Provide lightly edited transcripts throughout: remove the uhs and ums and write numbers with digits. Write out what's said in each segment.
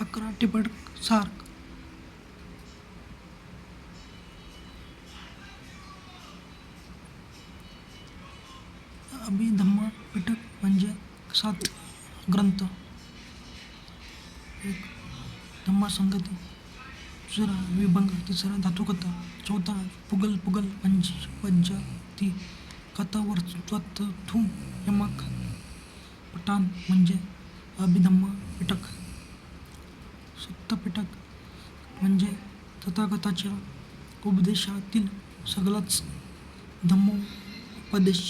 11 टिपट SAARC. Abhidhamma पिटक म्हणजे 7 ग्रंथ. एक धम्मसंगती, दुसरा विभंग, तिसरा धातुकथा, चौथा पुगल पुगल पंचपद्यती कथा वर्तथू यमक. पठाण म्हणजे अभिधम्म पिटक. सुत्त पिटक म्हणजे तथागताच्या उपदेशातील सगळाच धम्मोपदेश.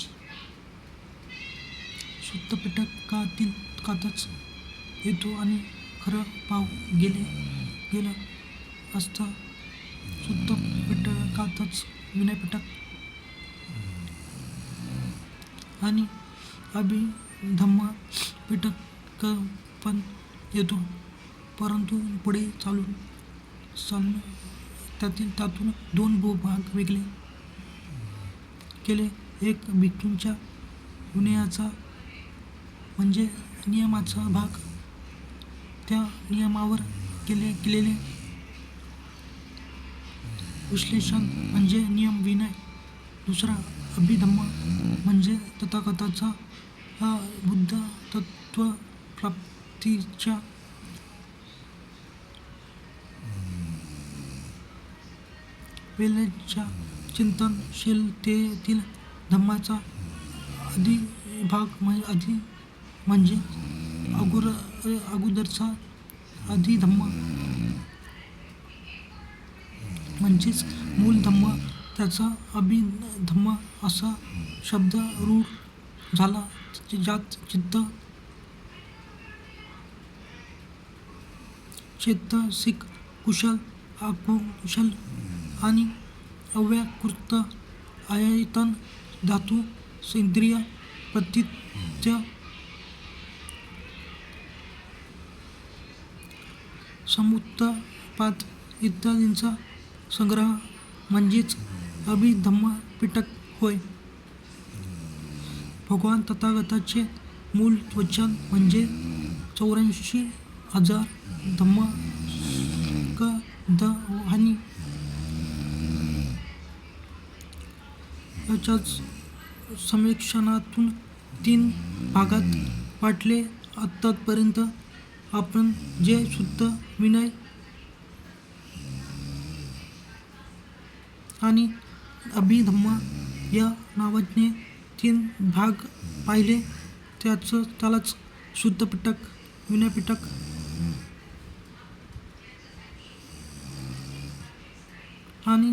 सुत्त पिटकातच येतो आणि खरं पाव गेलं असतं. सुत्त पिटकातच विनय पिटक आणि अभिधम्म पिटक पण येतो, परंतु पुढे चालून त्यातून 2 भाग वेगळे केले. एक भिक्षूंच्या विनयाचा म्हणजे नियमाचा भाग, त्या नियमावर केलेले विश्लेषण म्हणजे नियम विनय. दुसरा अभिधम्म म्हणजे तथागताचा बुद्ध तत्वप्राप्तीच्या वेळेच्या चिंतनशीलतेतील धम्माचा अधिभाग म्हणजे अगोदरचा अधिधम्म म्हणजेच मूल धम्म. त्याचा अभिधम्म असा शब्द रूढ झाला, ज्यात चित्त, चैतसिक, कुशल, अकुशल आणि अव्याकृत आयतन, धातू, इंद्रिय, प्रतीत्य, समुत्पाद इत्यादींचा संग्रह म्हणजेच अभिधम्म पिटक होय. भगवान तथागताचे मूल वचन म्हणजे 84,000 धम्मस्कंधानी. याच्याच समीक्षणातून 3 भागात वाटले. आतापर्यंत आपण जे सुत्त, विनय आणि अभिधम्म या नावाने 3 भाग पाहिले, त्यालाच सुत्त पिटक, विनय पिटक आणि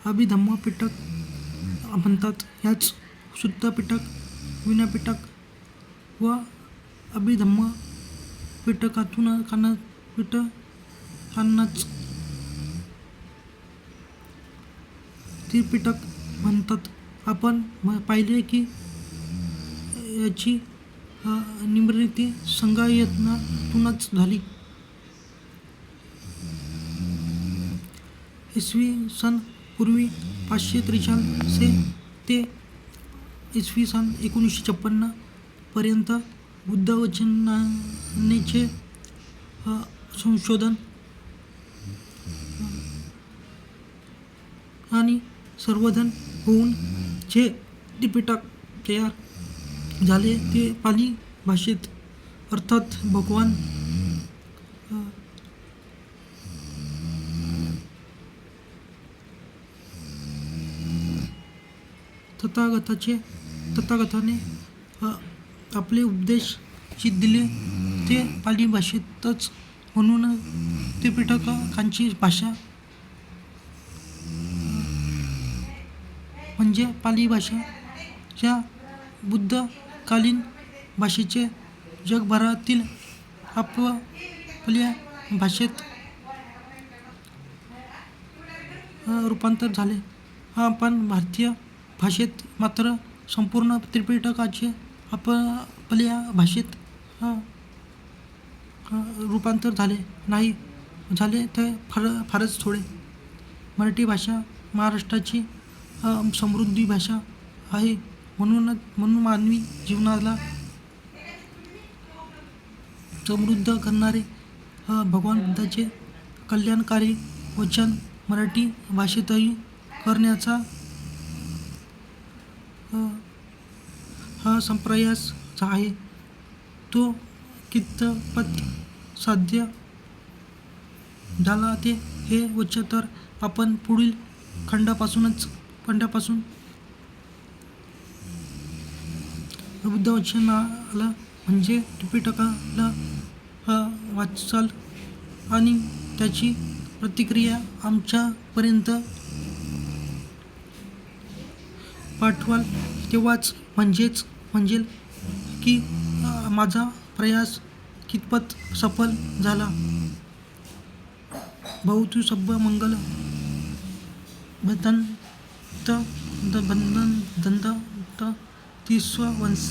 अभिधम्म पिटक म्हणतात. ह्याच सुत्त पिटक, विनय पिटक व अभिधम्म पिटकांनाच त्रिपिटक म्हणतात. आपण पाहिले की याची निर्मिती संगायतनातूनच झाली. इसवी सन पूर्वी 543 ते इसवी सन 1956 पर्यंत बुद्धवचनाचे संशोधन आणि संवर्धन होऊन जे त्रिपिटक तयार झाले ते पाली भाषेत, अर्थात भगवान तथागताने आपले उपदेश जे दिले ते पाली भाषेतच, म्हणून त्रिपिटकांची भाषा म्हणजे पाली भाषा. या बुद्धकालीन भाषेचे जगभरातील आपल्या भाषेत रूपांतर झाले, पण भारतीय भाषेत मात्र संपूर्ण त्रिपिटकाचे आपल्या भाषेत रूपांतर झाले नाही. झाले ते फारच थोडे. मराठी भाषा महाराष्ट्राची समृद्धी भाषा आहे, म्हणून मानवी जीवनाला समृद्ध करणारे भगवान बुद्धाचे कल्याणकारी वचन मराठी भाषेतही करण्याचा हा संप्रयास आहे. तो कितपत साध्य झाला ते हे वचन तर आपण पुढील खंडापासून बुद्ध वचनाला म्हणजे त्रिपिटकाला वाचाल आणि त्याची प्रतिक्रिया आमच्यापर्यंत पाठवाल तेव्हाच म्हणजेल की माझा प्रयास कितपत सफल झाला. भवतु सब्ब मंगल बंधन तिस्व वंश